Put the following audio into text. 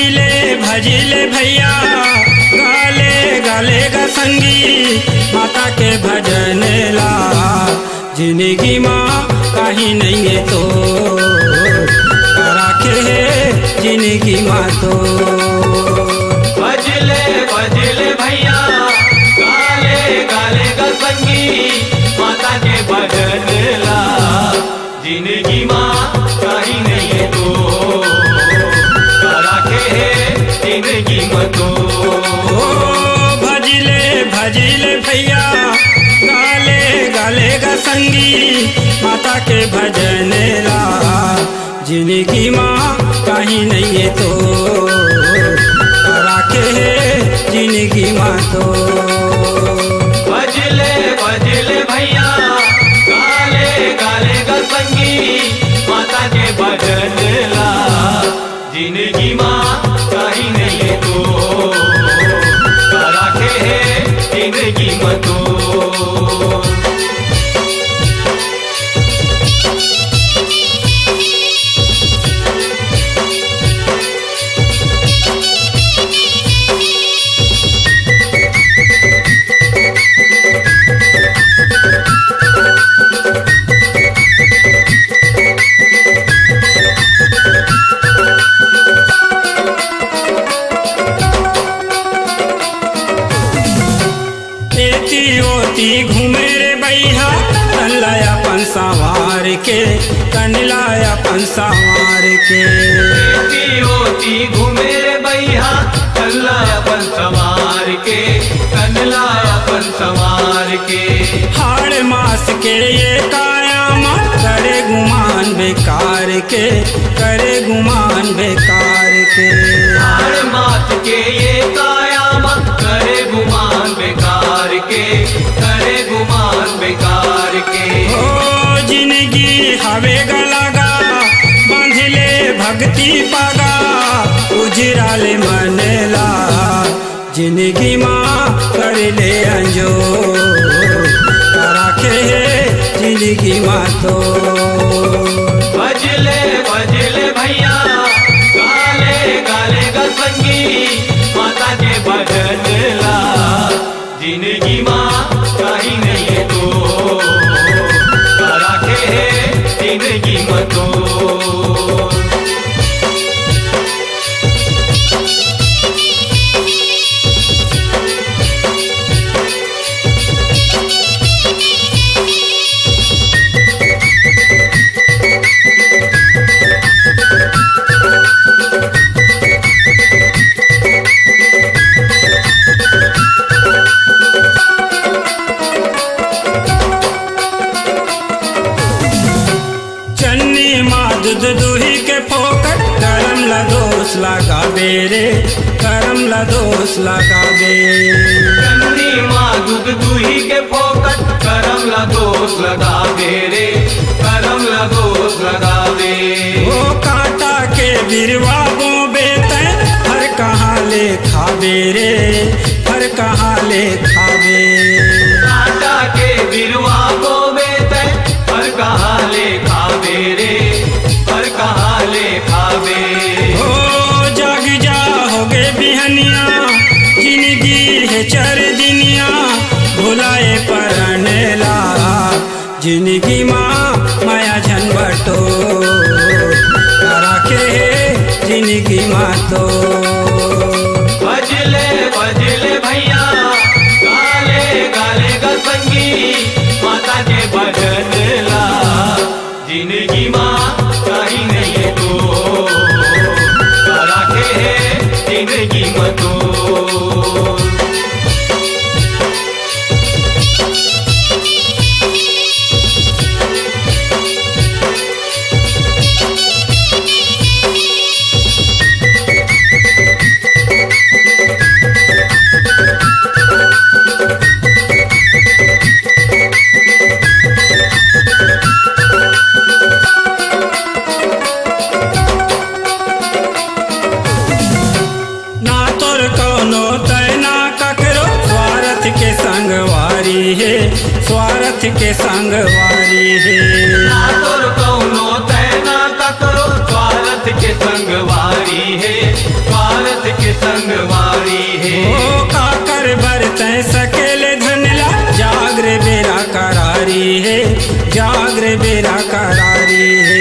भजिले भैया गाले गाले गा संगी माता के भजन ला जिंदगी माँ कहीं नहीं है तो राखे है जिंदगी माँ तो भजिले भजिले भैया गाले गाले गा संगी माता के भजन ला जिंदगी माँ कहीं नहीं है तो जिंदगी मतो भजिले भजिले भैया गाले गाले गा संगी माता के भजन ला जिंदगी माँ कहीं नहीं है तो राखे है जिंदगी माँ तो भजिले भजिले भैया गाले गाले गा संगी माता के भजन ला जिंदगी माँ कहीं नहीं है तो राखे है जिंदगी मतो घूमे रे बैहा तन लाया पन संवार के तन लाया पन संवार के होती घूमे रे बैहा तन लाया पन संवार के तन लाया पन संवार के हाड़ मास के ये कायाम करे गुमान बेकार के करे गुमान बेकार के हाड़ मास के ये कायाम करे गुमान बेकार के करे गुमान बेकार के ओ जिंदगी हवे गलागा बांधले भक्ति पागा उजराले मनला जिंदगी माँ कर ले अंजो राखे जिंदगी माँ तो भजले भजले भैया गाले गाले गा संगी माता के भजन ला जिंदगी माँ कहीं नहीं है तो राखे है जिंदगी मतो दूध दूही के फोकट करम ला दोष लगा बेरे करम ला दोष लगा बे चन्नी माँ दूध दूही के फोकट करम ला दोष लगा बेरे करम ला दोष लगा बे वो कांटा के बिरवा बो बेते हर कहाँ ले खाबे रे हर कहाँ ले खाबे कांटा के बिरवा बो बेते हर कहाँ ले खाबे रे हर कहाँ ले खाबे हो जाग जा हो गे बिहनिया जिंदगी है चर दिनिया भुलाए परने ला जिंदगी माँ माया झनबटो राखे जिंदगी माँ तो भजले भजले भैया गाले गाले गा संगी माता के भजन ला जिंदगी माँ कहीं नहीं है तो राखे है जिंदगी मतो स्वार्थ के संगवारी है ना तोर कौनो तैना ककरो स्वार्थ के संगवारी है। करारी है, जागरे बेरा करारी है।